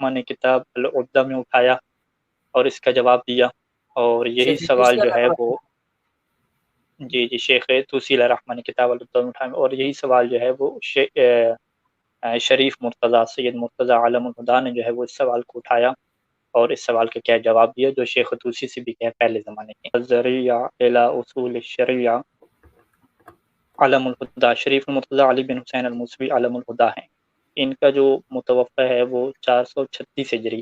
الرحمن نے کتاب العدہ میں اٹھایا اور اس کا جواب دیا، اور یہی شیخ سوال توسی جو ہے الرحمن. وہ جی شیخ توسی الرحمن نے کتاب العدہ میں اٹھایا، اور یہی سوال جو ہے وہ شریف مرتضیٰ سید مرتضیٰ عالم الہدیٰ نے جو ہے وہ اس سوال کو اٹھایا اور اس سوال کا کیا جواب دیا، جو شیخ طوسی سے بھی کیا پہلے زمانے کے ذریعہ الی اصول الشریعہ علم الہدیٰ شریف مرتضیٰ علی بن حسین الموسوی علم الہدیٰ ہیں۔ ان کا جو متوفع ہے وہ 436 ہجری،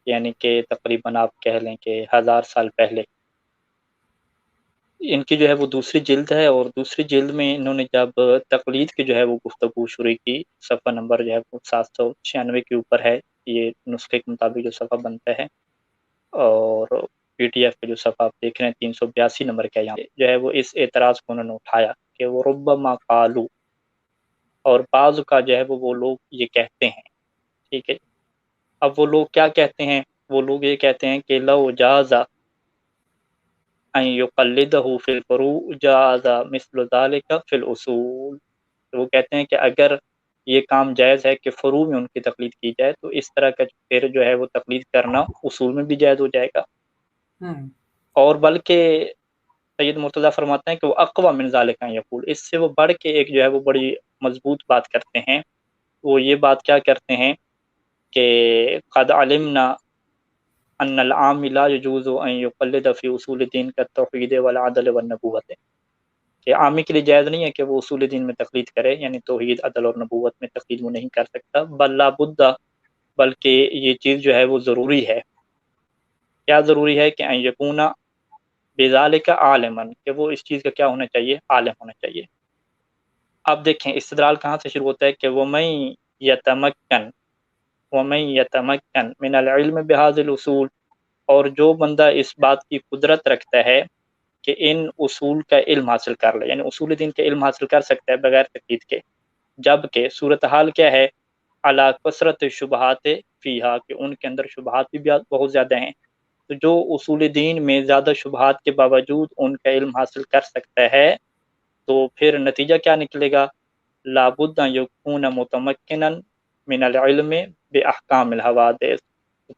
یعنی کہ تقریباً آپ کہہ لیں کہ 1000 سال پہلے۔ ان کی جو ہے وہ دوسری جلد ہے، اور دوسری جلد میں انہوں نے جب تقلید کی جو ہے وہ گفتگو شروع کی، صفحہ نمبر جو ہے وہ 796 کے اوپر ہے یہ نسخے کے مطابق جو صفحہ بنتا ہے، اور پی ٹی ایف کا جو صفحہ آپ دیکھ رہے ہیں 382 نمبر کا، یہاں جو ہے وہ اس اعتراض کو انہوں نے اٹھایا کہ وہ ربما قالو، اور بعض کا جو ہے وہ لوگ یہ کہتے ہیں، ٹھیک ہے۔ اب وہ لوگ کیا کہتے ہیں؟ وہ لوگ یہ کہتے ہیں کہ لو جاز ان یقلدہ فی الفروع جاز مثل ذلک فی الاصول، وہ کہتے ہیں کہ اگر یہ کام جائز ہے کہ فروع میں ان کی تقلید کی جائے تو اس طرح کا پھر جو ہے وہ تقلید کرنا اصول میں بھی جائز ہو جائے گا۔ اور بلکہ سید مرتضیٰ فرماتے ہیں کہ وہ اقوی من ذالک یقول، اس سے وہ بڑھ کے ایک جو ہے وہ بڑی مضبوط بات کرتے ہیں۔ وہ یہ بات کیا کرتے ہیں کہ قد علمنا ان العام لا يجوز ان يقلد فی اصول الدین كالتوحید والعدل والنبوۃ، کہ عامی کے لیے جائز نہیں ہے کہ وہ اصول دین میں تقلید کرے، یعنی توحید، عدل اور نبوت میں تقلید وہ نہیں کر سکتا۔ بل لا بد، بلکہ یہ چیز جو ہے وہ ضروری ہے۔ کیا ضروری ہے؟ کہ ان یکون بذالک عالما، کہ وہ اس چیز کا کیا ہونا چاہیے؟ عالم ہونا چاہیے۔ اب دیکھیں استدلال کہاں سے شروع ہوتا ہے کہ وَمَن یتمکن من العلم بهذه الاصول، اور جو بندہ اس بات کی قدرت رکھتا ہے کہ ان اصول کا علم حاصل کر لے، یعنی اصول دین کا علم حاصل کر سکتا ہے بغیر تقلید کے، جبکہ صورتحال کیا ہے؟ علی کثرت شبہات فیہا، کہ ان کے اندر شبہات بھی بہت زیادہ ہیں۔ تو جو اصول دین میں زیادہ شبہات کے باوجود ان کا علم حاصل کر سکتا ہے تو پھر نتیجہ کیا نکلے گا؟ لابد ان یکون متمکنا من العلم باحکام الحوادث،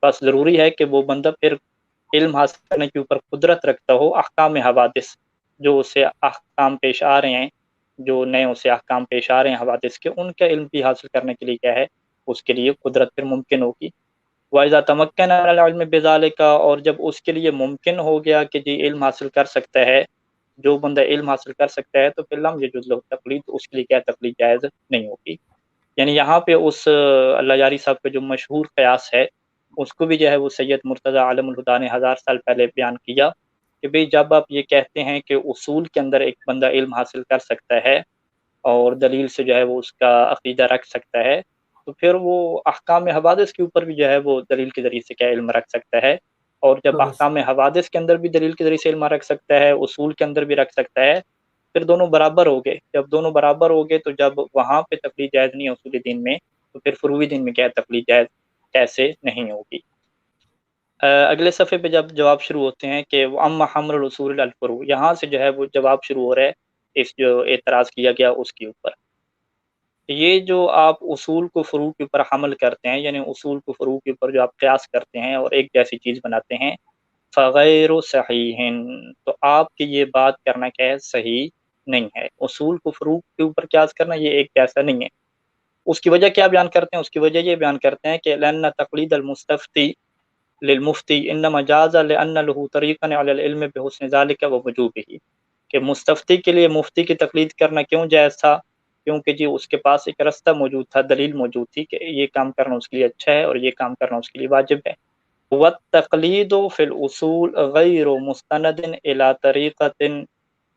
بس ضروری ہے کہ وہ بندہ پھر علم حاصل کرنے کے اوپر قدرت رکھتا ہو احکام حوادث، جو اسے احکام پیش آ رہے ہیں، جو نئے اسے احکام پیش آ رہے ہیں حوادث کے، ان کا علم بھی حاصل کرنے کے لیے کیا ہے؟ اس کے لیے قدرت پھر ممکن ہوگی۔ وَإِذَا تَمَكَّنَ مِنَ الْعِلْمِ بِذَلِكَ، اور جب اس کے لیے ممکن ہو گیا کہ جی علم حاصل کر سکتا ہے، جو بندہ علم حاصل کر سکتا ہے، تو پھر لم یجوز لہ تقلید، اس کے لیے کیا تقلید جائز نہیں ہوگی۔ یعنی یہاں پہ اس اللہ یاری صاحب کا جو مشہور قیاس ہے اس کو بھی جو ہے وہ سید مرتضیٰ عالم الہدیٰ نے 1000 سال پہلے بیان کیا کہ بھئی جب آپ یہ کہتے ہیں کہ اصول کے اندر ایک بندہ علم حاصل کر سکتا ہے اور دلیل سے جو ہے وہ اس کا عقیدہ رکھ سکتا ہے، تو پھر وہ احکام حوادث کے اوپر بھی جو ہے وہ دلیل کے ذریعے سے کیا علم رکھ سکتا ہے، اور جب احکام حوادث کے اندر بھی دلیل کے ذریعے سے علم رکھ سکتا ہے، اصول کے اندر بھی رکھ سکتا ہے، پھر دونوں برابر ہو گئے۔ جب دونوں برابر ہو گئے تو جب وہاں پہ تقلید جائز نہیں ہے اصول دین میں، تو پھر فروعی دین میں کیا تقلید جائز کیسے نہیں ہوگی؟ اگلے صفحے پہ جب جواب شروع ہوتے ہیں کہ اما حمل الاصول الفروع، یہاں سے جو ہے وہ جواب شروع ہو رہا ہے اس جو اعتراض کیا گیا اس کے اوپر۔ یہ جو آپ اصول کو فروع کے اوپر حمل کرتے ہیں، یعنی اصول کو فروع کے اوپر جو آپ قیاس کرتے ہیں اور ایک جیسی چیز بناتے ہیں، فغیر صحیح، تو آپ کی یہ بات کرنا کیا ہے؟ صحیح نہیں ہے۔ اصول کو فروع کے اوپر قیاس کرنا یہ ایک جیسا نہیں ہے۔ اس کی وجہ کیا بیان کرتے ہیں؟ اس کی وجہ یہ بیان کرتے ہیں کہ لأن تقلید المستفتی للمفتی انما جاز لأن له طریقا علی العلم بحسن ذلك ووجوبه، کہ مستفتی کے لیے مفتی کی تقلید کرنا کیوں جائز تھا؟ کیونکہ جی اس کے پاس ایک رستہ موجود تھا، دلیل موجود تھی کہ یہ کام کرنا اس کے لیے اچھا ہے اور یہ کام کرنا اس کے لیے واجب ہے۔ والتقلید فی الاصول غیر مستند الی طریقۃ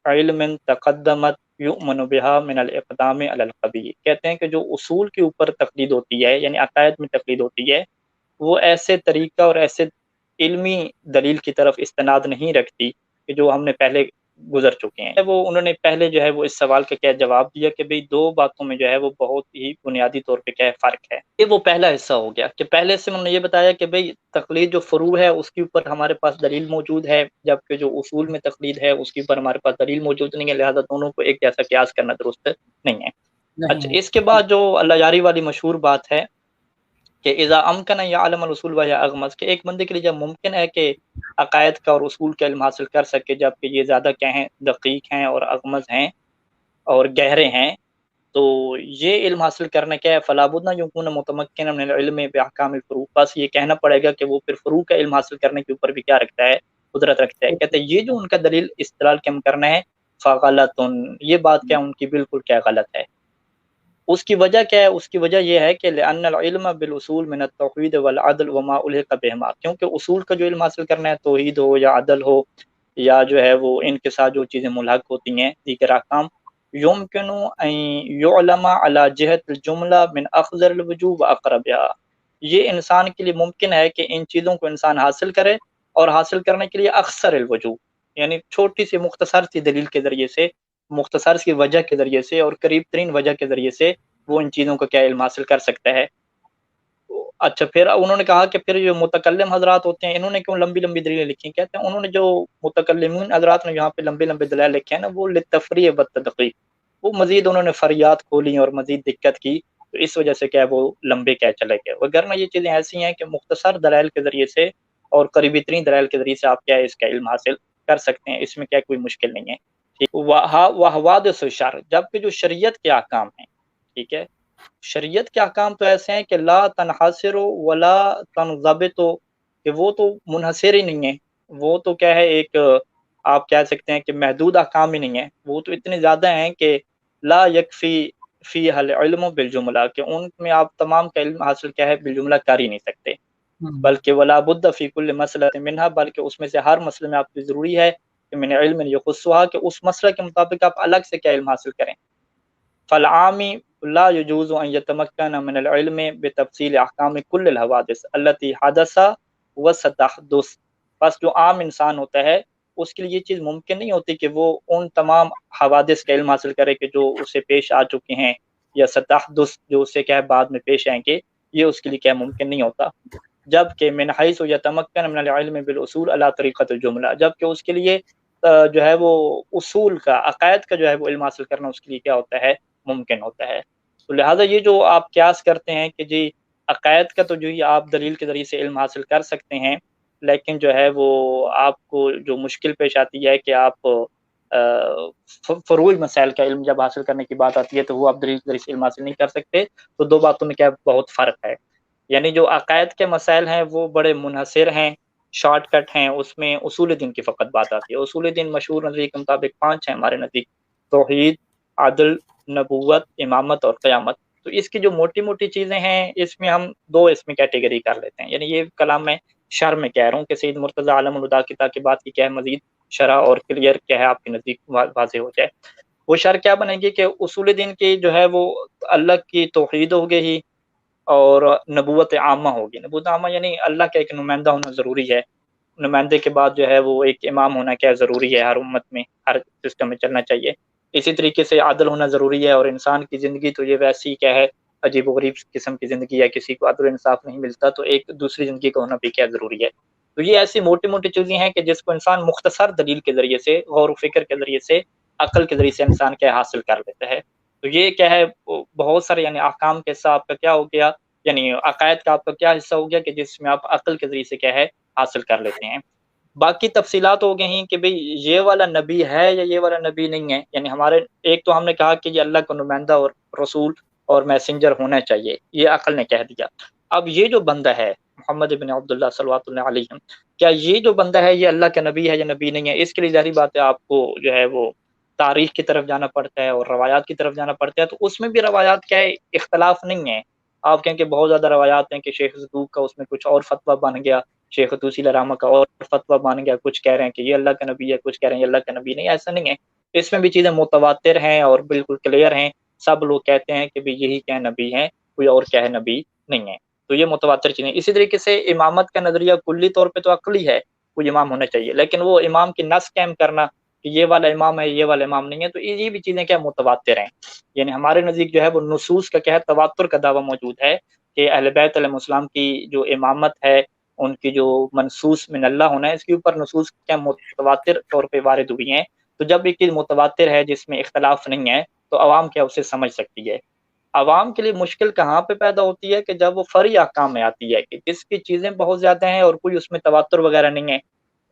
علم تقدمت یؤمن بها من الاقدام علی القبیح، کہتے ہیں کہ جو اصول کے اوپر تقلید ہوتی ہے، یعنی عقائد میں تقلید ہوتی ہے، وہ ایسے طریقہ اور ایسے علمی دلیل کی طرف استناد نہیں رکھتی کہ جو ہم نے پہلے گزر چکے ہیں۔ وہ انہوں نے پہلے جو ہے وہ اس سوال کا کیا جواب دیا کہ بھئی دو باتوں میں جو ہے وہ بہت ہی بنیادی طور پہ کیا فرق ہے۔ یہ وہ پہلا حصہ ہو گیا کہ پہلے سے انہوں نے یہ بتایا کہ بھئی تقلید جو فروع ہے اس کے اوپر ہمارے پاس دلیل موجود ہے، جبکہ جو اصول میں تقلید ہے اس کے اوپر ہمارے پاس دلیل موجود نہیں ہے، لہذا دونوں کو ایک جیسا قیاس کرنا درست نہیں ہے۔ اچھا، اس کے بعد جو اللہ یاری والی مشہور بات ہے کہ اذا امکن یعلم الاصول و اغمز، کہ ایک بندے کے لیے جب ممکن ہے کہ عقائد کا اور اصول کا علم حاصل کر سکے، جبکہ یہ زیادہ کیا ہیں، دقیق ہیں اور اغمز ہیں اور گہرے ہیں، تو یہ علم حاصل کرنا کیا ہے، فلا بد ان یکون متمکنا من العلم باحکام الفروع، بس یہ کہنا پڑے گا کہ وہ پھر فروع کا علم حاصل کرنے کے اوپر بھی کیا رکھتا ہے، قدرت رکھتا ہے۔ کہتے ہیں یہ جو ان کا دلیل استدلال کم کرنا ہے، فغلط، یہ بات کیا ان کی بالکل کیا غلط ہے۔ اس کی وجہ کیا ہے؟ اس کی وجہ یہ ہے کہ لأن العلم بالاصول من التوحید والعدل وما الحق بہما، کیونکہ اصول کا جو علم حاصل کرنا ہے، توحید ہو یا عدل ہو یا جو ہے وہ ان کے ساتھ جو چیزیں ملحق ہوتی ہیں دیگر احکام، یمکن ان یعلم علی جہت الجملہ من اخذر الوجوہ واقربها، یہ انسان کے لیے ممکن ہے کہ ان چیزوں کو انسان حاصل کرے، اور حاصل کرنے کے لیے اکثر الوجوہ، یعنی چھوٹی سی مختصر سی دلیل کے ذریعے سے، مختصر سی وجہ کے ذریعے سے اور قریب ترین وجہ کے ذریعے سے وہ ان چیزوں کا کیا علم حاصل کر سکتا ہے۔ اچھا، پھر انہوں نے کہا کہ پھر جو متکلم حضرات ہوتے ہیں، انہوں نے کیوں لمبی لمبی دلیلیں لکھی؟ کہتے ہیں انہوں نے جو متکلمین حضرات نے یہاں پہ لمبے لمبے دلائل لکھے ہیں نا، وہ للتفریع والتدقیق، وہ مزید انہوں نے فریاد کھولی اور مزید دقت کی، تو اس وجہ سے کیا وہ لمبے کیا چلے گئے، وگرنہ یہ چیزیں ایسی ہیں کہ مختصر دلائل کے ذریعے سے اور قریبی ترین دلائل کے ذریعے سے آپ کیا ہے اس کا علم حاصل کر سکتے ہیں، اس میں کیا کوئی مشکل نہیں ہے۔ وحوادث الشرع، جبکہ جو شریعت کے احکام ہیں، ٹھیک ہے، شریعت کے احکام تو ایسے ہیں کہ لا تنحصر ولا تنضبط، کہ وہ تو منحصر ہی نہیں ہے، وہ تو کیا ہے ایک آپ کہہ سکتے ہیں کہ محدود احکام ہی نہیں ہے، وہ تو اتنے زیادہ ہیں کہ لا یکفی فی العلم بالجملہ، کہ ان میں آپ تمام کا علم حاصل کیا ہے بالجملہ کر ہی نہیں سکتے، بلکہ ولا بد فی کل مسئلہ منہا، بلکہ اس میں سے ہر مسئلے میں آپ کو ضروری ہے کہ من علم یخصھا، کہ اس مسئلہ کے مطابق آپ الگ سے کیا علم حاصل کریں۔ فالعامی لا يجوز ان يتمكن من العلم بتفصیل احکام کل الحوادث التي حدث وستحدث، بس جو عام انسان ہوتا ہے اس کے لیے یہ چیز ممکن نہیں ہوتی کہ وہ ان تمام حوادث کا علم حاصل کرے کہ جو اسے پیش آ چکے ہیں، یا ستحدث جو اسے کیا ہے بعد میں پیش آئیں گے، یہ اس کے لیے کیا ممکن نہیں ہوتا۔ جبکہ من حیث یتمکن من العلم بالاصول علی طریقۃ الجملہ، جبکہ اس کے لیے جو ہے وہ اصول کا، عقائد کا جو ہے وہ علم حاصل کرنا اس کے لیے کیا ہوتا ہے، ممکن ہوتا ہے۔ تو لہٰذا یہ جو آپ قیاس کرتے ہیں کہ جی عقائد کا تو جو ہی آپ دلیل کے ذریعے سے علم حاصل کر سکتے ہیں، لیکن جو ہے وہ آپ کو جو مشکل پیش آتی ہے کہ آپ فروعی مسائل کا علم جب حاصل کرنے کی بات آتی ہے تو وہ آپ دلیل کے ذریعے سے علم حاصل نہیں کر سکتے، تو دو باتوں میں کیا بہت فرق ہے۔ یعنی جو عقائد کے مسائل ہیں وہ بڑے منحصر ہیں، شارٹ کٹ ہیں، اس میں اصول دین کی فقط بات آتی ہے۔ اصول دین مشہور نظریے کے مطابق 5 ہیں ہمارے نزدیک: توحید، عدل، نبوت، امامت اور قیامت۔ تو اس کی جو موٹی موٹی چیزیں ہیں اس میں ہم 2 اس میں کیٹیگری کر لیتے ہیں، یعنی یہ کلام میں شرح میں کہہ رہا ہوں کہ سید مرتضی عالم الہدیٰ کی تاکہ بات کی کیا ہے مزید شرح اور کلیئر کیا ہے آپ کے نزدیک واضح ہو جائے۔ وہ شرح کیا بنے گی کہ اصول دین کی جو ہے وہ اللہ کی توحید ہوگی ہی، اور نبوت عامہ ہوگی۔ نبوت عامہ یعنی اللہ کا ایک نمائندہ ہونا ضروری ہے، نمائندے کے بعد جو ہے وہ ایک امام ہونا کیا ضروری ہے، ہر امت میں ہر سسٹم میں چلنا چاہیے۔ اسی طریقے سے عدل ہونا ضروری ہے، اور انسان کی زندگی تو یہ ویسی کیا ہے عجیب و غریب قسم کی زندگی ہے، کسی کو عدل و انصاف نہیں ملتا، تو ایک دوسری زندگی کا ہونا بھی کیا ضروری ہے۔ تو یہ ایسی موٹی موٹی چیزیں ہیں کہ جس کو انسان مختصر دلیل کے ذریعے سے، غور و فکر کے ذریعے سے، عقل کے ذریعے سے انسان کیا حاصل کر لیتا ہے۔ تو یہ کیا ہے بہت سارے یعنی احکام کے حصہ آپ کا کیا ہو گیا، یعنی عقائد کا آپ کا کیا حصہ ہو گیا کہ جس میں آپ عقل کے ذریعے سے کیا ہے حاصل کر لیتے ہیں۔ باقی تفصیلات ہو گئی ہیں کہ بھئی یہ والا نبی ہے یا یہ والا نبی نہیں ہے، یعنی ہمارے ایک تو ہم نے کہا کہ یہ اللہ کا نمائندہ اور رسول اور میسنجر ہونا چاہیے، یہ عقل نے کہہ دیا۔ اب یہ جو بندہ ہے محمد بن عبداللہ صلوات اللہ علیہ، کیا یہ جو بندہ ہے یہ اللہ کا نبی ہے یا نبی نہیں ہے؟ اس کے لیے ظاہری بات ہے آپ کو جو ہے وہ تاریخ کی طرف جانا پڑتا ہے اور روایات کی طرف جانا پڑتا ہے، تو اس میں بھی روایات کیا ہے اختلاف نہیں ہے۔ آپ کہیں کہ بہت زیادہ روایات ہیں کہ شیخ زدوق کا اس میں کچھ اور فتویٰ بن گیا، شیخ توسی الرحمہ کا اور فتویٰ بن گیا، کچھ کہہ رہے ہیں کہ یہ اللہ کا نبی ہے، کچھ کہہ رہے ہیں یہ اللہ کا نبی نہیں، ایسا نہیں ہے۔ اس میں بھی چیزیں متواتر ہیں اور بالکل کلیئر ہیں، سب لوگ کہتے ہیں کہ بھی یہی کیا نبی ہیں، کوئی اور کیا ہے نبی نہیں ہے۔ تو یہ متواتر چیزیں۔ اسی طریقے سے امامت کا نظریہ کلی طور پہ تو عقلی ہے، کوئی امام ہونا چاہیے، لیکن وہ امام کی نص قائم کرنا کہ یہ والا امام ہے یہ والا امام نہیں ہے، تو یہ بھی چیزیں کیا متواتر ہیں۔ یعنی ہمارے نزدیک جو ہے وہ نصوص کا کیا ہے تواتر کا دعویٰ موجود ہے کہ اہل بیت علیہ السلام کی جو امامت ہے، ان کی جو منصوص من اللہ ہونا ہے، اس کے اوپر نصوص کیا متواتر طور پہ وارد ہوئی ہیں۔ تو جب ایک چیز متواتر ہے جس میں اختلاف نہیں ہے تو عوام کیا اسے سمجھ سکتی ہے۔ عوام کے لیے مشکل کہاں پہ پیدا ہوتی ہے کہ جب وہ فرعی احکام میں آتی ہے کہ جس کی چیزیں بہت زیادہ ہیں اور کوئی اس میں تواتر وغیرہ نہیں ہے،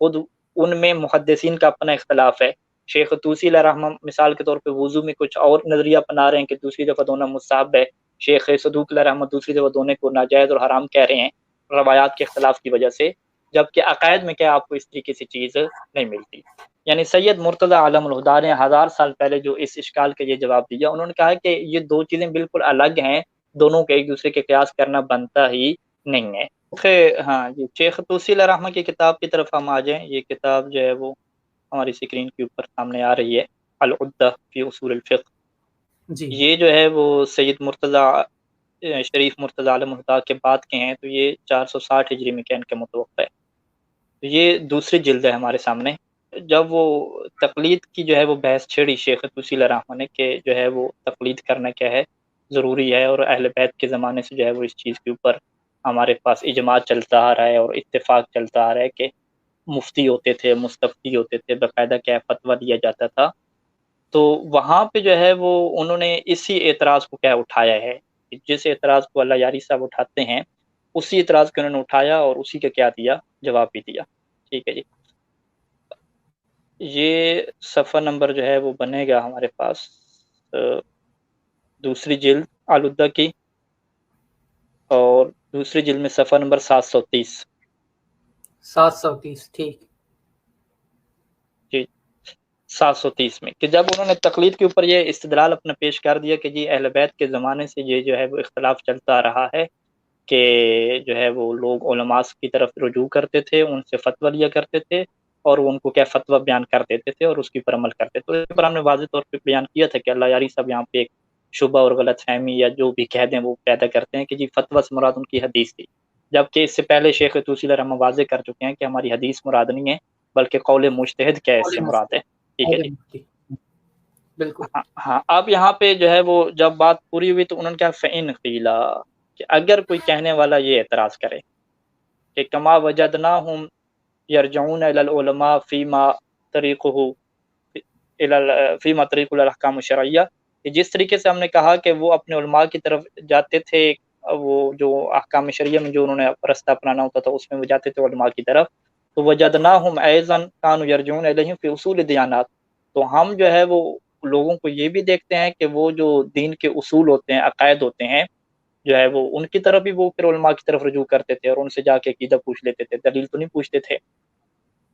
خود ان میں محدثین کا اپنا اختلاف ہے۔ شیخ طوسی علیہ رحمہ مثال کے طور پہ وضو میں کچھ اور نظریہ اپنا رہے ہیں کہ دوسری دفعہ دھونا مستحب ہے، شیخ صدوق علیہ رحمہ دوسری دفعہ دھونے کو ناجائز اور حرام کہہ رہے ہیں روایات کے اختلاف کی وجہ سے، جبکہ عقائد میں کیا آپ کو اس طریقے سے چیز نہیں ملتی۔ یعنی سید مرتضی عالم الہدیٰ نے 1000 سال پہلے جو اس اشکال کا یہ جواب دیا، انہوں نے کہا کہ یہ دو چیزیں بالکل الگ ہیں، دونوں کے ایک دوسرے کے قیاس کرنا بنتا ہی نہیں ہے۔ ہاں جی، شیخ طوسی علیہ رحمہ کی کتاب کی طرف ہم آ جائیں۔ یہ کتاب جو ہے وہ ہماری اسکرین کے اوپر سامنے آ رہی ہے، العدہ فی اصول الفقہ۔ جی یہ جو ہے وہ سید مرتضی شریف مرتضی عالم الہدیٰ کے بعد کے ہیں، تو یہ 460 ہجری میں ان کے متوفع ہے۔ تو یہ دوسری جلد ہے ہمارے سامنے۔ جب وہ تقلید کی جو ہے وہ بحث چھیڑی شیخ طوسی علیہ رحمہ نے کہ جو ہے وہ تقلید کرنا کیا ہے، ضروری ہے، اور اہل بیت کے زمانے سے جو ہے وہ اس چیز کے اوپر ہمارے پاس اجماع چلتا آ رہا ہے اور اتفاق چلتا آ رہا ہے کہ مفتی ہوتے تھے، مستفتی ہوتے تھے، باقاعدہ کیا فتویٰ دیا جاتا تھا۔ تو وہاں پہ جو ہے وہ انہوں نے اسی اعتراض کو کیا اٹھایا ہے، جس اعتراض کو اللہ یاری صاحب اٹھاتے ہیں اسی اعتراض کو انہوں نے اٹھایا اور اسی کا کیا دیا، جواب بھی دیا۔ ٹھیک ہے جی، یہ صفحہ نمبر جو ہے وہ بنے گا ہمارے پاس دوسری جلد آلودہ کی، اور دوسری جلد میں صفحہ نمبر 730۔ 730 ٹھیک۔ جی 730 میں، کہ جب انہوں نے تقلید کے اوپر یہ استدلال اپنا پیش کر دیا کہ جی اہل بیت کے زمانے سے یہ جو ہے وہ اختلاف چلتا آ رہا ہے کہ جو ہے وہ لوگ علماء کی طرف رجوع کرتے تھے، ان سے فتویٰ لیا کرتے تھے اور ان کو کیا فتویٰ بیان کر دیتے تھے اور اس کے اوپر عمل کرتے تھے۔ تو اس پر ہم نے واضح طور پہ بیان کیا تھا کہ اللہ یاری صاحب یہاں پہ ایک شبہ اور غلط فہمی یا جو بھی کہہ دیں وہ پیدا کرتے ہیں کہ جی فتویٰ سے مراد ان کی حدیث تھی، جبکہ اس سے پہلے شیخ طوسی علیہ رحمہ واضح کر چکے ہیں کہ ہماری حدیث مراد نہیں ہے بلکہ قول مجتہد کیا اس سے مراد ہے۔ ٹھیک ہے جی، بالکل ہاں اب یہاں پہ جو ہے وہ جب بات پوری ہوئی تو انہوں نے کہا فَإِنْ قِيلَ، کہ اگر کوئی کہنے والا یہ اعتراض کرے کہ کما وجدناہم یرجعون الی العلماء فیما طریقہ فیما طریق الاحکام الشرعیہ، کہ جس طریقے سے ہم نے کہا کہ وہ اپنے علماء کی طرف جاتے تھے، وہ جو احکام شرعیہ میں جو انہوں نے رستہ اپنانا ہوتا تھا اس میں وہ جاتے تھے علماء کی طرف، تو وجدناہم ایضا کانوا یرجعون الیہم فی اصول دیانات، تو ہم جو ہے وہ لوگوں کو یہ بھی دیکھتے ہیں کہ وہ جو دین کے اصول ہوتے ہیں، عقائد ہوتے ہیں، جو ہے وہ ان کی طرف بھی وہ پھر علماء کی طرف رجوع کرتے تھے اور ان سے جا کے عقیدہ پوچھ لیتے تھے، دلیل تو نہیں پوچھتے تھے۔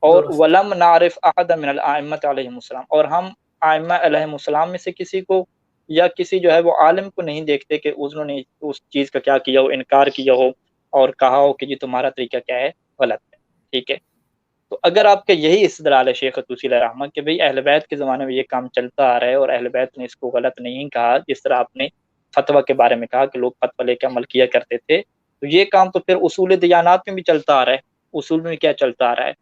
اور درست ولم نعرف احد من الائمۃ علیہم السلام، اور ہم ائمہ علیہم السلام میں سے کسی کو یا کسی جو ہے وہ عالم کو نہیں دیکھتے کہ انہوں نے اس چیز کا کیا کیا ہو، انکار کیا ہو اور کہا ہو کہ جی تمہارا طریقہ کیا ہے، غلط ہے۔ ٹھیک ہے، تو اگر آپ کا یہی استدلال ہے شیخ طوسی علیہ رحمہ کہ بھئی اہل بیت کے زمانے میں یہ کام چلتا آ رہا ہے اور اہل بیت نے اس کو غلط نہیں کہا، جس طرح آپ نے فتویٰ کے بارے میں کہا کہ لوگ فتویٰ لے کے عمل کیا کرتے تھے، تو یہ کام تو پھر اصول دیانات میں بھی چلتا آ رہا ہے، اصول میں کیا چلتا آ رہا ہے،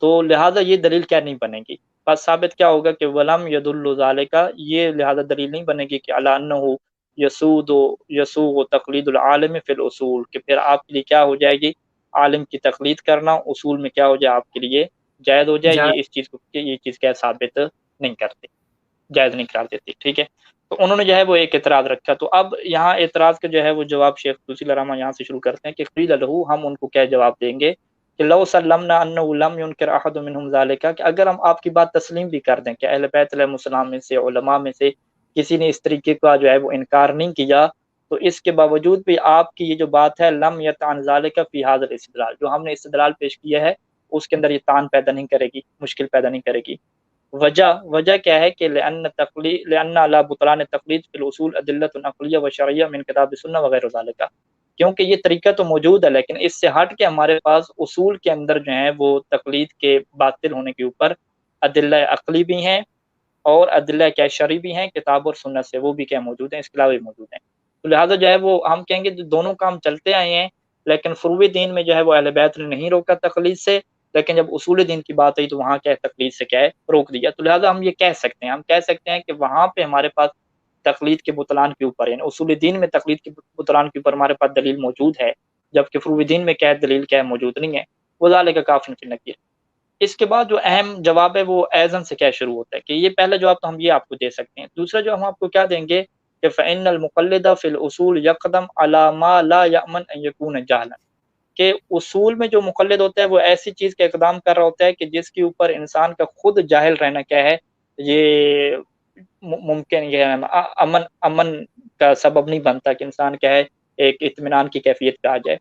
تو لہٰذا یہ دلیل کیا نہیں بنے گی، بس ثابت کیا ہوگا کہ ولم یدل ذالک، یہ لہٰذا دلیل نہیں بنے گی کہ علی انہ یسوغ تقلید العالم فی الاصول، کہ پھر آپ کے لیے کیا ہو جائے گی، عالم کی تقلید کرنا اصول میں کیا ہو جائے آپ کے لیے جائز ہو جائے، یہ اس چیز کو یہ چیز کیا ثابت نہیں کرتی، جائز نہیں قرار دیتی۔ ٹھیک ہے، تو انہوں نے جو ہے وہ ایک اعتراض رکھا، تو اب یہاں اعتراض کا جو ہے وہ جواب شیخ طوسی علیہ رحمہ یہاں سے شروع کرتے ہیں کہ قیل لہ، ہم ان کو کیا جواب دیں گے کہ لو سلمنا انہ لم ينکر احد منہم ذالک، کہ اگر ہم آپ کی بات تسلیم بھی کر دیں کہ اہل بیت علیہ السلام میں سے علماء میں سے کسی نے اس طریقے کا جو ہے وہ انکار نہیں کیا، تو اس کے باوجود بھی آپ کی یہ جو بات ہے لم یطعن ذالک فی ھذا الاستدلال، جو ہم نے استدلال پیش کیا ہے اس کے اندر یہ تان پیدا نہیں کرے گی، مشکل پیدا نہیں کرے گی۔ وجہ کیا ہے کہ لأن علی بطلان تقلید فی الاصول ادلۃ عقلیہ و شرعیہ من کتاب سنہ وغیر ذالک، کیونکہ یہ طریقہ تو موجود ہے لیکن اس سے ہٹ کے ہمارے پاس اصول کے اندر جو ہیں وہ تقلید کے باطل ہونے کے اوپر ادلہ عقلی بھی ہیں اور ادلہ کیا شرعی بھی ہیں، کتاب اور سنت سے وہ بھی کیا موجود ہیں، اس کے علاوہ بھی موجود ہیں۔ تو لہٰذا جو ہے وہ ہم کہیں گے جو دونوں کام چلتے آئے ہیں، لیکن فروع دین میں جو ہے وہ اہل بیت نے نہیں روکا تقلید سے، لیکن جب اصول دین کی بات آئی تو وہاں کیا ہے تقلید سے کیا ہے روک دیا۔ تو لہٰذا ہم یہ کہہ سکتے ہیں، ہم کہہ سکتے ہیں کہ وہاں پہ ہمارے پاس تقلید کے بطلان کے اوپر یعنی اصول دین میں تقلید کے بطلان کے اوپر ہمارے پاس دلیل موجود ہے، جبکہ فروع دین میں کیا ہے دلیل کیا ہے موجود نہیں ہے، وذالک کافٍ فی النکیر۔ اس کے بعد جو اہم جواب ہے وہ ایزن سے کیا شروع ہوتا ہے کہ یہ پہلا جواب تو ہم یہ آپ کو دے سکتے ہیں، دوسرا جو ہم آپ کو کیا دیں گے کہ فإن المقلد فی الاصول یقدم علی ما لا یأمن ان یکون جہلا، کہ اصول میں جو مقلد ہوتا ہے وہ ایسی چیز کا اقدام کر رہا ہوتا ہے کہ جس کے اوپر انسان کا خود جاہل رہنا کیا ہے، یہ ممکن یہ امن کا سبب نہیں بنتا کہ انسان کیا ہے ایک اطمینان کی کیفیت پہ آ جائے۔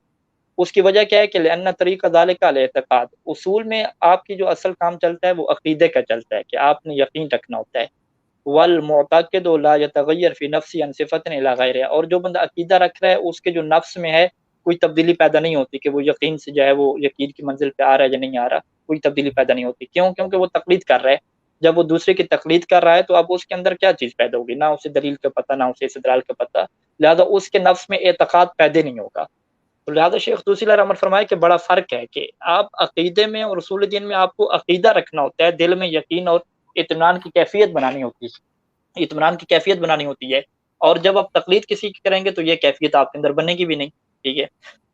اس کی وجہ کیا ہے کہ لأن طریقہ ذالک الاعتقاد، اصول میں آپ کی جو اصل کام چلتا ہے وہ عقیدے کا چلتا ہے کہ آپ نے یقین رکھنا ہوتا ہے۔ والمعتقد لا يتغیر فی نفسی عن صفت الی غیرہ، اور جو بندہ عقیدہ رکھ رہا ہے اس کے جو نفس میں ہے کوئی تبدیلی پیدا نہیں ہوتی کہ وہ یقین سے جو ہے وہ یقین کی منزل پہ آ رہا ہے یا نہیں آ رہا، کوئی تبدیلی پیدا نہیں ہوتی۔ کیوں؟ کیونکہ وہ تقلید کر رہا ہے۔ جب وہ دوسرے کی تقلید کر رہا ہے تو اب اس کے اندر کیا چیز پیدا ہوگی؟ نہ اسے دلیل کا پتہ، نہ اسے استدلال کا پتہ، لہذا اس کے نفس میں اعتقاد پیدا نہیں ہوگا۔ تو لہٰذا شیخ طوسی علیہ رحمۃ فرمائے کہ بڑا فرق ہے کہ آپ عقیدے میں اور اصول دین میں آپ کو عقیدہ رکھنا ہوتا ہے، دل میں یقین اور اطمینان کی کیفیت بنانی ہوتی ہے، اطمینان کی کیفیت بنانی ہوتی ہے، اور جب آپ تقلید کسی کی کریں گے تو یہ کیفیت آپ کے اندر بنے گی بھی نہیں، ٹھیک ہے۔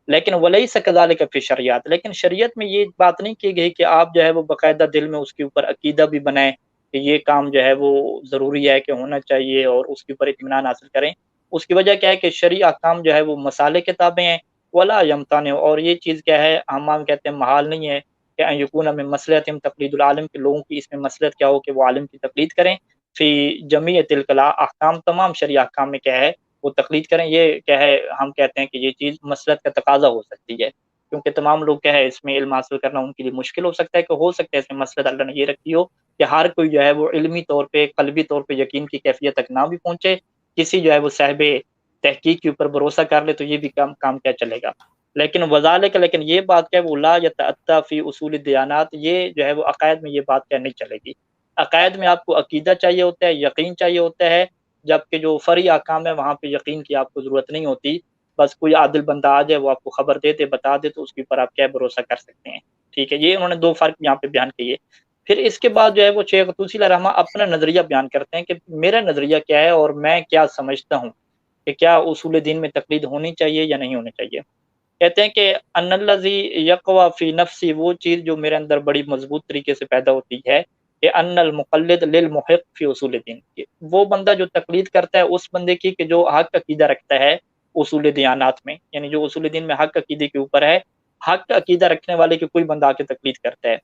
لیکن ولیس کذالک فی شریعت، لیکن شریعت میں یہ بات نہیں کی گئی کہ آپ جو ہے وہ باقاعدہ دل میں اس کے اوپر عقیدہ بھی بنائیں کہ یہ کام جو ہے وہ ضروری ہے کہ ہونا چاہیے اور اس کے اوپر اطمینان حاصل کریں۔ اس کی وجہ کیا ہے کہ شرعی احکام جو ہے وہ مسالے کے تابع ہیں، ولا یمتنع، اور یہ چیز کیا ہے ہم کہتے ہیں محال نہیں ہے کہ ان یکون من مصلحتہم تقلید العالم، کے لوگوں کی اس میں مصلحت کیا ہو کہ وہ عالم کی تقلید کریں، فی جمیع تلک الاحکام، تمام شرعی احکام میں کیا ہے وہ تقلید کریں۔ یہ کیا ہے ہم کہتے ہیں کہ یہ چیز مصلحت کا تقاضا ہو سکتی ہے، کیونکہ تمام لوگ کیا ہے اس میں علم حاصل کرنا ان کے لیے مشکل ہو سکتا ہے، کہ ہو سکتا ہے اس میں مصلحت اللہ نے یہ رکھی ہو کہ ہر کوئی جو ہے وہ علمی طور پہ قلبی طور پہ یقین کی کیفیت تک نہ بھی پہنچے، کسی جو ہے وہ صاحب تحقیق کے اوپر بھروسہ کر لے تو یہ بھی کام کیا چلے گا۔ لیکن وذالک، لیکن یہ بات کیا ہے وہ لا یتأتی فی اصول الدیانات، یہ جو ہے وہ عقائد میں یہ بات کیا نہیں چلے گی۔ عقائد میں آپ کو عقیدہ چاہیے ہوتا ہے، یقین چاہیے ہوتا ہے، جبکہ جو فرعی احکام ہے وہاں پہ یقین کی آپ کو ضرورت نہیں ہوتی، بس کوئی عادل بندہ آ جائے وہ آپ کو خبر دے دے، بتا دے، تو اس کے اوپر آپ کیا بھروسہ کر سکتے ہیں، ٹھیک ہے۔ یہ انہوں نے دو فرق یہاں پہ بیان کیے۔ پھر اس کے بعد جو ہے وہ شیخ طوسی علیہ رحمہ اپنا نظریہ بیان کرتے ہیں کہ میرا نظریہ کیا ہے اور میں کیا سمجھتا ہوں کہ کیا اصول دین میں تقلید ہونی چاہیے یا نہیں ہونی چاہیے۔ کہتے ہیں کہ ان الذی یقوی فی نفسی، وہ چیز جو میرے اندر بڑی مضبوط طریقے سے پیدا ہوتی ہے کہ ان المقلد للمحق فی اصول الدین، وہ بندہ جو تقلید کرتا ہے اس بندے کی کہ جو حق عقیدہ رکھتا ہے اصول دیانات میں، یعنی جو اصول دین میں حق عقیدے کے اوپر ہے، حق عقیدہ رکھنے والے کی کوئی بندہ آ کے تقلید کرتا ہے،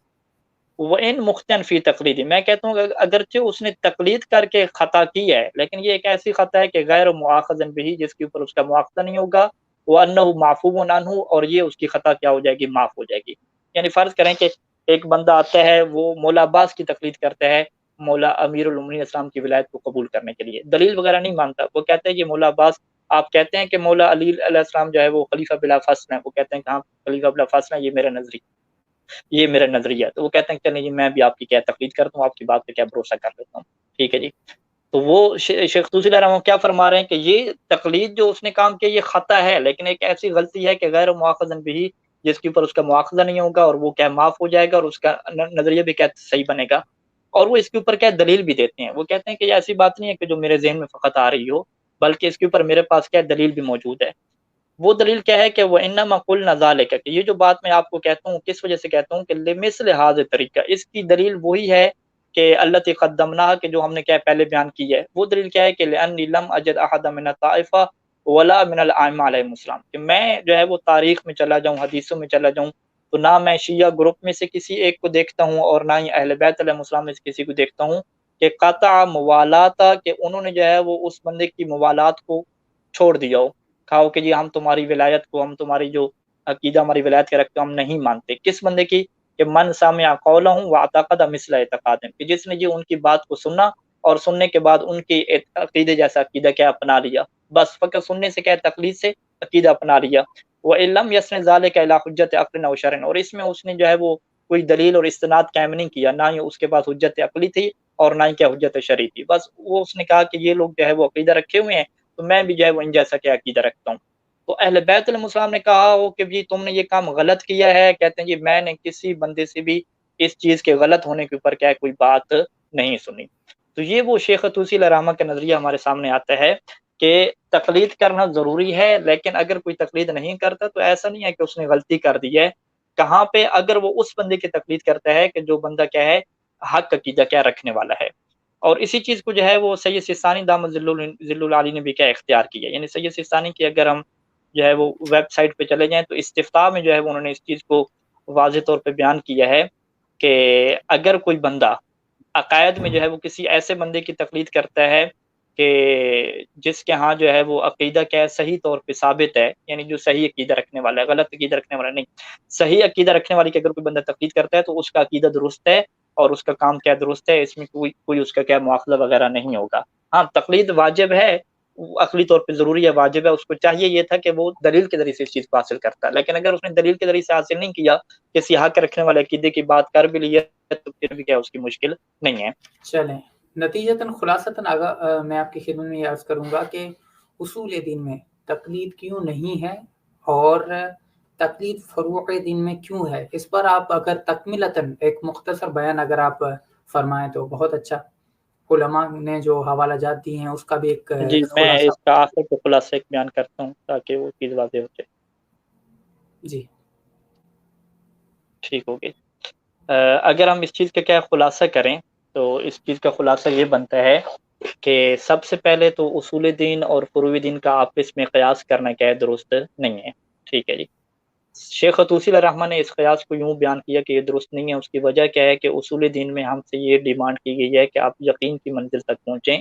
وہ ان مختن فی تقلیدی، میں کہتا ہوں کہ اگرچہ اس نے تقلید کر کے خطا کی ہے لیکن یہ ایک ایسی خطا ہے کہ غیر مؤاخذ بہ، جس کے اوپر اس کا مواخذہ نہیں ہوگا، وانہ معفو عنہ، اور یہ اس کی خطا کیا ہو جائے گی، معاف ہو جائے گی۔ یعنی فرض کریں کہ ایک بندہ آتا ہے وہ مولا عباس کی تقلید کرتا ہے، مولا امیر المومنین اسلام کی ولایت کو قبول کرنے کے لیے، دلیل وغیرہ نہیں مانتا، وہ کہتا ہے یہ مولا عباس، آپ کہتے ہیں کہ مولا علی علیہ السلام جو ہے وہ خلیفہ بلا فصل ہیں، وہ کہتے ہیں کہ ہاں خلیفہ بلا فصل ہیں، یہ میرا نظریہ ہے، تو وہ کہتے ہیں کہ چلیں جی میں بھی آپ کی کیا تقلید کرتا ہوں، آپ کی بات پہ کیا بھروسہ کر لیتا ہوں، ٹھیک ہے جی۔ تو وہ شیخ طوسی علیہ رحمہ کیا فرما رہے ہیں کہ یہ تقلید جو اس نے کام کیا یہ خطا ہے، لیکن ایک ایسی غلطی ہے کہ غیر مؤاخذ بہ، جس کے اوپر اس کا مواخذہ نہیں ہوگا اور وہ کیا معاف ہو جائے گا، اور اس کا نظریہ بھی کیا صحیح بنے گا، اور وہ اس کے اوپر کیا دلیل بھی دیتے ہیں، وہ کہتے ہیں کہ یہ ایسی بات نہیں ہے کہ جو میرے ذہن میں فقط آ رہی ہو، بلکہ اس کے اوپر میرے پاس کیا دلیل بھی موجود ہے۔ وہ دلیل کیا ہے کہ وہ انما قلنا ذالک، کہ یہ جو بات میں آپ کو کہتا ہوں کس وجہ سے کہتا ہوں کہ لمثل ھذا طریقہ، اس کی دلیل وہی ہے کہ التی قدمناها، کہ جو ہم نے کیا پہلے بیان کی ہے، وہ دلیل کیا ہے کہ لانی لم اجد احد من الطائفہ ولا من الائمہ علیہم السلام، کہ میں جو ہے وہ تاریخ میں چلا جاؤں، حدیثوں میں چلا جاؤں، تو نہ میں شیعہ گروپ میں سے کسی ایک کو دیکھتا ہوں اور نہ ہی اہل بیت علیہ السلام میں سے کسی کو دیکھتا ہوں کہ قطع موالاتا، کہ انہوں نے جو ہے وہ اس بندے کی موالات کو چھوڑ دیا ہو، کہا کہ جی ہم تمہاری ولایت کو، ہم تمہاری جو عقیدہ ہماری ولایت کے رکھتے ہم نہیں مانتے، کس بندے کی کہ من سمع قولہم واعتقد مثل اعتقادہم، کہ جس نے یہ ان کی بات کو سنا اور سننے کے بعد ان کی عقیدے جیسا عقیدہ کیا اپنا لیا، بس فقط سننے سے کیا تقلید سے عقیدہ اپنا لیا، وَإِن لَمْ يَسْنِ ذَلِكَ إِلَىٰ حُجَّةِ عَقْلٍ أَوْ شَرْعٍ، اور اس میں اس نے جو ہے وہ کوئی دلیل اور استناد قائم نہیں کیا، نہ ہی اس کے پاس حجت عقلی تھی اور نہ ہی کیا حجت شرعی تھی، بس وہ اس نے کہا کہ یہ لوگ جو ہے وہ عقیدہ رکھے ہوئے ہیں تو میں بھی جو ہے وہ ان جیسا کیا عقیدہ رکھتا ہوں۔ تو اہل بیت علیہ السلام نے کہا ہو کہ جی تم نے یہ کام غلط کیا ہے، کہتے ہیں جی میں نے کسی بندے سے بھی اس چیز کے غلط ہونے کے اوپر کیا ہے کوئی بات نہیں سنی۔ تو یہ وہ شیخ طوسی علیہ رحمہ کا نظریہ ہمارے سامنے آتا ہے کہ تقلید کرنا ضروری ہے، لیکن اگر کوئی تقلید نہیں کرتا تو ایسا نہیں ہے کہ اس نے غلطی کر دی ہے، کہاں پہ اگر وہ اس بندے کی تقلید کرتا ہے کہ جو بندہ کیا ہے حق عقیدہ کیا رکھنے والا ہے۔ اور اسی چیز کو جو ہے وہ سید سستانی دامت ذل العالی نے بھی کیا اختیار کیا، یعنی سید سستانی کی اگر ہم جو ہے وہ ویب سائٹ پہ چلے جائیں تو استفتاء میں جو ہے وہ انہوں نے اس چیز کو واضح طور پہ بیان کیا ہے کہ اگر کوئی بندہ عقائد میں جو ہے وہ کسی ایسے بندے کی تقلید کرتا ہے کہ جس کے ہاں جو ہے وہ عقیدہ کیا ہے صحیح طور پہ ثابت ہے، یعنی جو صحیح عقیدہ رکھنے والا ہے، غلط عقیدہ رکھنے والا نہیں، صحیح عقیدہ رکھنے والی کی اگر کوئی بندہ تقلید کرتا ہے تو اس کا عقیدہ درست ہے اور اس کا کام کیا درست ہے، اس میں کوئی اس کا کیا مواخذہ وغیرہ نہیں ہوگا۔ ہاں تقلید واجب ہے، عقلی طور پہ ضروری ہے، واجب ہے، اس کو چاہیے یہ تھا کہ وہ دلیل کے ذریعے سے اس چیز کو حاصل کرتا ہے، لیکن اگر اس نے دلیل کے ذریعے سے حاصل نہیں کیا، کسی حق رکھنے والے عقیدے کی بات کر بھی لی ہے تو پھر بھی کیا اس کی مشکل نہیں ہے۔ چلیں نتیجتاً خلاصتاً میں آپ کی خدمت میں یہ عرض کروں گا کہ اصول دین میں تقلید کیوں نہیں ہے اور تقلید فروع دین میں کیوں ہے، اس پر آپ اگر تکملتاً ایک مختصر بیان اگر آپ فرمائیں تو بہت اچھا۔ علماء نے جو حوالہ جات دی ہیں اس کا بھی ایک جی میں خلاصہ۔ اس کا آخر کو خلاصہ ایک بیان کرتا ہوں تاکہ وہ چیز واضح ہو جائے۔ جی ٹھیک ہوگی، اگر ہم اس چیز کا کیا خلاصہ کریں تو اس چیز کا خلاصہ یہ بنتا ہے کہ سب سے پہلے تو اصول دین اور فروع دین کا آپس میں قیاس کرنا کیا ہے درست نہیں ہے، ٹھیک ہے جی۔ شیخ طوسی علیہ الرحمہ نے اس قیاس کو یوں بیان کیا کہ یہ درست نہیں ہے، اس کی وجہ کیا ہے کہ اصول دین میں ہم سے یہ ڈیمانڈ کی گئی ہے کہ آپ یقین کی منزل تک پہنچیں،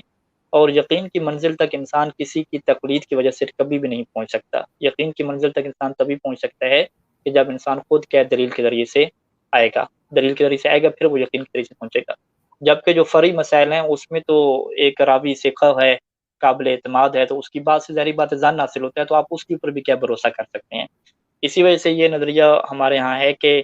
اور یقین کی منزل تک انسان کسی کی تقلید کی وجہ سے کبھی بھی نہیں پہنچ سکتا۔ یقین کی منزل تک انسان تبھی پہنچ سکتا ہے کہ جب انسان خود کیا دلیل کے ذریعے سے آئے گا، دلیل کے ذریعے سے آئے گا پھر وہ یقین کے ذریعے سے پہنچے گا۔ جبکہ جو فرعی مسائل ہیں اس میں تو ایک راوی ثقہ ہے، قابل اعتماد ہے، تو اس کی بات سے ظاہری بات ظن حاصل ہوتا ہے، تو آپ اس کے اوپر بھی کیا بھروسہ کر سکتے ہیں۔ اسی وجہ سے یہ نظریہ ہمارے ہاں ہے کہ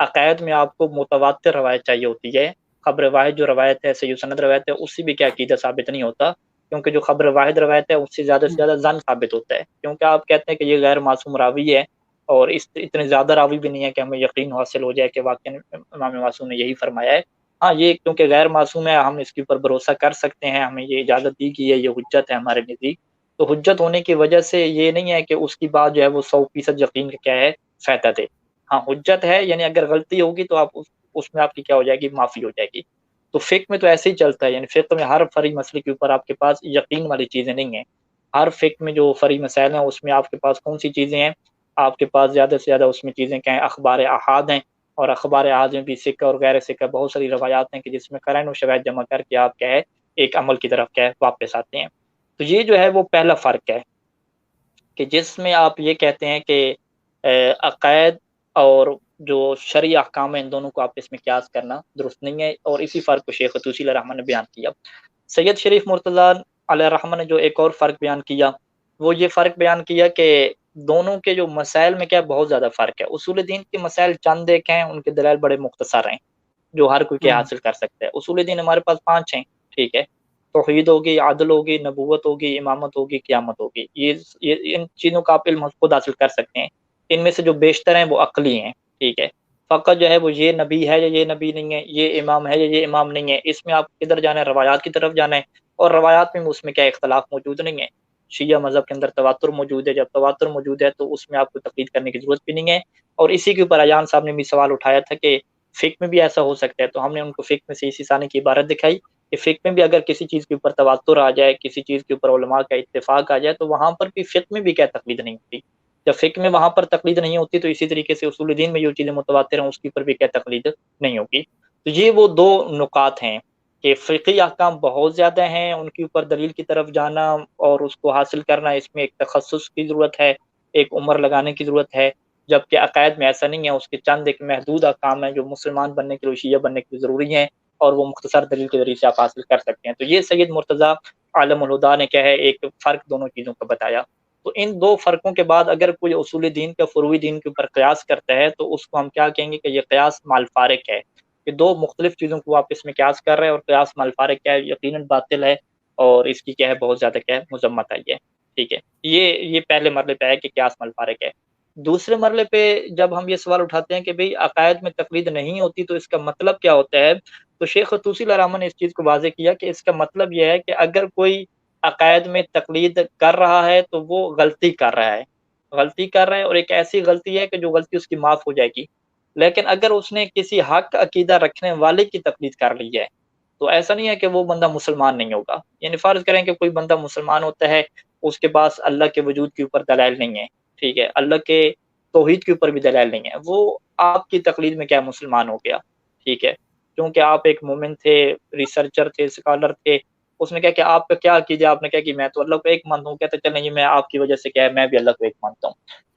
عقائد میں آپ کو متواتر روایت چاہیے ہوتی ہے، خبر واحد جو روایت ہے، صحیح سند روایت ہے، اس سے بھی کیا عقیدہ ثابت نہیں ہوتا، کیونکہ جو خبر واحد روایت ہے اس سے زیادہ ظن ثابت ہوتا ہے، کیونکہ آپ کہتے ہیں کہ یہ غیر معصوم راوی ہے اور اتنے زیادہ راوی بھی نہیں ہے کہ ہمیں یقین حاصل ہو جائے کہ واقعی امام معصوم نے یہی فرمایا ہے۔ ہاں یہ کیونکہ غیر معصوم ہے ہم اس کے اوپر بھروسہ کر سکتے ہیں، ہمیں یہ اجازت دی گئی ہے، یہ حجت ہے ہمارے نزدیک، تو حجت ہونے کی وجہ سے یہ نہیں ہے کہ اس کی بات جو ہے وہ 100% یقین کا کیا ہے فائدہ دے۔ ہاں حجت ہے، یعنی اگر غلطی ہوگی تو آپ اس میں آپ کی کیا ہو جائے گی، معافی ہو جائے گی۔ تو فقہ میں تو ایسے ہی چلتا ہے، یعنی فقہ میں ہر فرعی مسئلے کے اوپر آپ کے پاس یقین والی چیزیں نہیں ہیں۔ ہر فقہ میں جو فرعی مسائل ہیں اس میں آپ کے پاس کون سی چیزیں ہیں، آپ کے پاس زیادہ سے زیادہ اس میں چیزیں کیا ہیں، اخبار احاد ہیں، اور اخبار احاد میں بھی سکہ اور غیر سکہ بہت ساری روایات ہیں کہ جس میں قرائن و شواہد جمع کر کے آپ کیا ہے ایک عمل کی طرف کیا ہے واپس آتے ہیں۔ تو یہ جو ہے وہ پہلا فرق ہے کہ جس میں آپ یہ کہتے ہیں کہ عقائد اور جو شرعی احکام ہیں ان دونوں کو آپس میں قیاس کرنا درست نہیں ہے، اور اسی فرق کو شیخ طوسی علیہ الرحمہ نے بیان کیا۔ سید شریف مرتضی علیہ الرحمہ نے جو ایک اور فرق بیان کیا وہ یہ فرق بیان کیا کہ دونوں کے جو مسائل میں کیا بہت زیادہ فرق ہے۔ اصول دین کے مسائل چند ایک ہیں، ان کے دلائل بڑے مختصر ہیں جو ہر کوئی کیا حاصل کر سکتا ہے۔ اصول دین ہمارے پاس 5 ہیں، ٹھیک ہے، توحید ہوگی، عدل ہوگی، نبوت ہوگی، امامت ہوگی، قیامت ہوگی، یہ ان چیزوں کا آپ علم خود حاصل کر سکتے ہیں۔ ان میں سے جو بیشتر ہیں وہ عقلی ہیں، ٹھیک ہے، فقط جو ہے وہ یہ نبی ہے یا یہ نبی نہیں ہے، یہ امام ہے یا یہ امام نہیں ہے، اس میں آپ کدھر جانا ہے، روایات کی طرف جانا ہے، اور روایات میں اس میں کیا اختلاف موجود نہیں ہے۔ شیعہ مذہب کے اندر تواتر موجود ہے، جب تواتر موجود ہے تو اس میں آپ کو تقلید کرنے کی ضرورت بھی نہیں ہے۔ اور اسی کے اوپر ایان صاحب نے بھی سوال اٹھایا تھا کہ فقہ میں بھی ایسا ہو سکتا ہے، تو ہم نے ان کو فقہ میں سے اسی ثانی کی عبارت دکھائی کہ فقہ میں بھی اگر کسی چیز کے اوپر تواتر آ جائے، کسی چیز کے اوپر علماء کا اتفاق آ جائے تو وہاں پر بھی فقہ میں بھی کیا تقلید نہیں ہوتی۔ جب فقہ میں وہاں پر تقلید نہیں ہوتی تو اسی طریقے سے اصول دین میں جو چیزیں متواتر ہیں اس کے اوپر بھی کیا تقلید نہیں ہوگی۔ تو یہ وہ دو نکات ہیں کہ فقہی احکام بہت زیادہ ہیں، ان کے اوپر دلیل کی طرف جانا اور اس کو حاصل کرنا، اس میں ایک تخصص کی ضرورت ہے، ایک عمر لگانے کی ضرورت ہے، جبکہ عقائد میں ایسا نہیں ہے، اس کے چند ایک محدود احکام ہیں جو مسلمان بننے کے لیے، شیعہ بننے کے لیے ضروری ہیں، اور وہ مختصر دلیل کے ذریعے سے آپ حاصل کر سکتے ہیں۔ تو یہ سید مرتضی عالم الہدیٰ نے کیا ہے ایک فرق دونوں چیزوں کا بتایا۔ تو ان دو فرقوں کے بعد اگر کوئی اصول دین کا فروعی دین کے اوپر قیاس کرتا ہے تو اس کو ہم کیا کہیں گے کہ یہ قیاس مع الفارق ہے، کہ دو مختلف چیزوں کو آپ اس میں قیاس کر رہے ہیں، اور قیاس مع الفارق کیا ہے، یقیناً باطل ہے، اور اس کی کیا ہے بہت زیادہ کیا ہے مذمت آئی ہے، ٹھیک ہے۔ یہ پہلے مرحلے پہ ہے کہ قیاس مع الفارق ہے۔ دوسرے مرحلے پہ جب ہم یہ سوال اٹھاتے ہیں کہ بھئی عقائد میں تقلید نہیں ہوتی تو اس کا مطلب کیا ہوتا ہے، تو شیخ طوسی علیہ الرحمہ نے اس چیز کو واضح کیا کہ اس کا مطلب یہ ہے کہ اگر کوئی عقائد میں تقلید کر رہا ہے تو وہ غلطی کر رہا ہے، غلطی کر رہا ہے، اور ایک ایسی غلطی ہے کہ جو غلطی اس کی معاف ہو جائے گی۔ لیکن اگر اس نے کسی حق عقیدہ رکھنے والے کی تقلید کر لی ہے، تو ایسا نہیں ہے کہ وہ بندہ مسلمان نہیں ہوگا. یعنی فرض کریں کہ کوئی بندہ مسلمان ہوتا ہے، اس کے پاس اللہ کے وجود کے اوپر دلائل نہیں ہے، ٹھیک ہے، اللہ کے توحید کے اوپر بھی دلائل نہیں ہے، وہ آپ کی تقلید میں کیا مسلمان ہو گیا، ٹھیک ہے، کیونکہ آپ ایک مومن تھے، ریسرچر تھے، اسکالر تھے. اس نے کہا کہ آپ کا کیا عقیدہ، آپ نے کہا کہ میں تو اللہ کو ایک مانتا ہوں. کہتے چلیں یہ میں آپ کی وجہ سے کیا ہے، میں بھی اللہ کو ایک مانتا ہوں.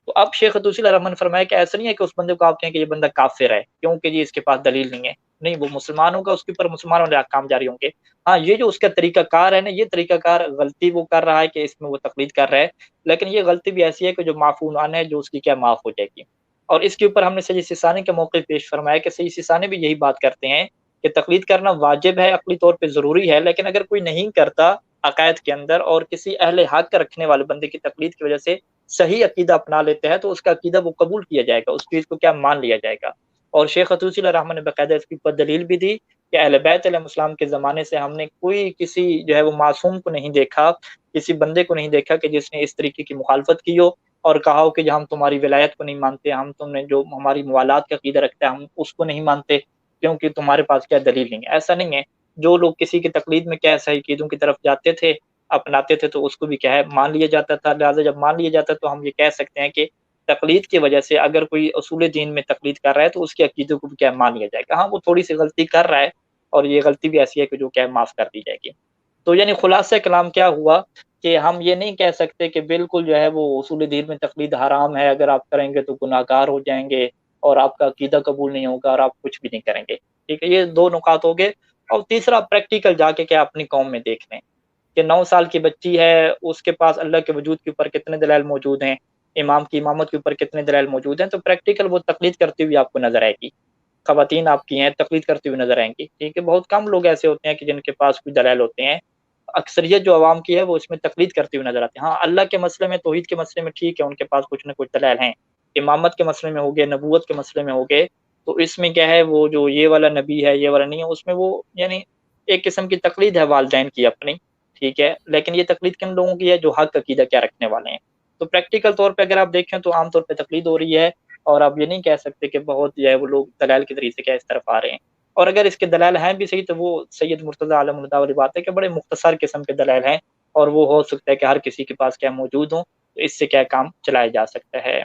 تو اب شیخ توسی علیہ الرحمٰن نے فرمایا کہ ایسا نہیں ہے کہ اس بندے کو آپ کہیں کہ یہ بندہ کافر ہے کیونکہ جی اس کے پاس دلیل نہیں ہے. نہیں، وہ مسلمان ہوگا، اس کے اوپر مسلمانوں نے احکام جاری ہوں گے. ہاں، یہ جو اس کا طریقہ کار ہے نا، یہ طریقہ کار غلطی وہ کر رہا ہے کہ اس میں وہ تقلید کر رہا ہے، لیکن یہ غلطی بھی ایسی ہے کہ جو معفو عنہ ہے، جو اس کی کیا معاف ہو جائے گی. اور اس کے اوپر ہم نے سید سیستانی کا موقع پیش فرمایا کہ سید سیستانی بھی یہی بات کرتے ہیں کہ تقلید کرنا واجب ہے، عقلی طور پہ ضروری ہے، لیکن اگر کوئی نہیں کرتا عقائد کے اندر اور کسی اہل حق رکھنے والے بندے کی تقلید کی وجہ سے صحیح عقیدہ اپنا لیتے ہیں تو اس کا عقیدہ وہ قبول کیا جائے گا، اس چیز کو کیا مان لیا جائے گا. اور شیخ طوسی علیہ الرحمٰن نے باقاعدہ اس کی اوپر دلیل بھی دی کہ اہل بیت علیہ السلام کے زمانے سے ہم نے کوئی کسی جو ہے وہ معصوم کو نہیں دیکھا، کسی بندے کو نہیں دیکھا کہ جس نے اس طریقے کی مخالفت کی ہو اور کہا ہو کہ ہم تمہاری ولایت کو نہیں مانتے، ہم تم نے جو ہماری موالات کا عقیدہ رکھتا ہے ہم اس کو نہیں مانتے کیونکہ تمہارے پاس کیا دلیل نہیں ہے. ایسا نہیں ہے. جو لوگ کسی کی تقلید میں کیا صحیح عقیدوں کی طرف جاتے تھے، اپناتے تھے، تو اس کو بھی کیا ہے مان لیا جاتا تھا. لہٰذا جب مان لیا جاتا تو ہم یہ کہہ سکتے ہیں کہ تقلید کی وجہ سے اگر کوئی اصول دین میں تقلید کر رہا ہے تو اس کے عقیدوں کو بھی کیا مان لیا جائے گا. ہاں، وہ تھوڑی سی غلطی کر رہا ہے اور یہ غلطی بھی ایسی ہے کہ جو کیا معاف کر دی جائے گی. تو یعنی خلاصہ کلام کیا ہوا کہ ہم یہ نہیں کہہ سکتے کہ بالکل جو ہے وہ اصول دین میں تقلید حرام ہے، اگر آپ کریں گے تو گناہ گار ہو جائیں گے اور آپ کا عقیدہ قبول نہیں ہوگا اور آپ کچھ بھی نہیں کریں گے. ٹھیک ہے، یہ دو نکات ہو گئے. اور تیسرا پریکٹیکل جا کے کیا اپنی قوم میں دیکھ لیں کہ 9 سال کی بچی ہے، اس کے پاس اللہ کے وجود کے اوپر کتنے دلائل موجود ہیں، امام کی امامت کے اوپر کتنے دلائل موجود ہیں. تو پریکٹیکل وہ تقلید کرتی ہوئی آپ کو نظر آئے گی. خواتین آپ کی ہیں تقلید کرتی ہوئی نظر آئیں گی. ٹھیک ہے، بہت کم لوگ ایسے ہوتے ہیں کہ جن کے پاس کوئی دلائل ہوتے ہیں. اکثریت جو عوام کی ہے وہ اس میں تقلید کرتی ہوئی نظر آتی ہے. ہاں، اللہ کے مسئلے میں، توحید کے مسئلے میں ٹھیک ہے، ان کے پاس کچھ نہ کچھ دلائل ہیں. امامت کے مسئلے میں ہو گئے، نبوت کے مسئلے میں ہو گئے، تو اس میں کیا ہے وہ جو یہ والا نبی ہے یہ والا نہیں ہے، اس میں وہ یعنی ایک قسم کی تقلید ہے والدین کی اپنی. ٹھیک ہے، لیکن یہ تقلید کن لوگوں کی ہے جو حق عقیدہ کیا رکھنے والے ہیں. تو پریکٹیکل طور پہ اگر آپ دیکھیں تو عام طور پہ تقلید ہو رہی ہے اور آپ یہ نہیں کہہ سکتے کہ بہت جو ہے وہ لوگ دلائل کے ذریعے سے کیا اس طرف آ رہے ہیں. اور اگر اس کے دلائل ہیں بھی صحیح تو وہ سید مرتضی عالم اللہ والی بات ہے کہ بڑے مختصر قسم کے دلائل ہیں اور وہ ہو سکتا ہے کہ ہر کسی کے پاس کیا موجود ہوں، تو اس سے کیا کام چلایا جا سکتا ہے.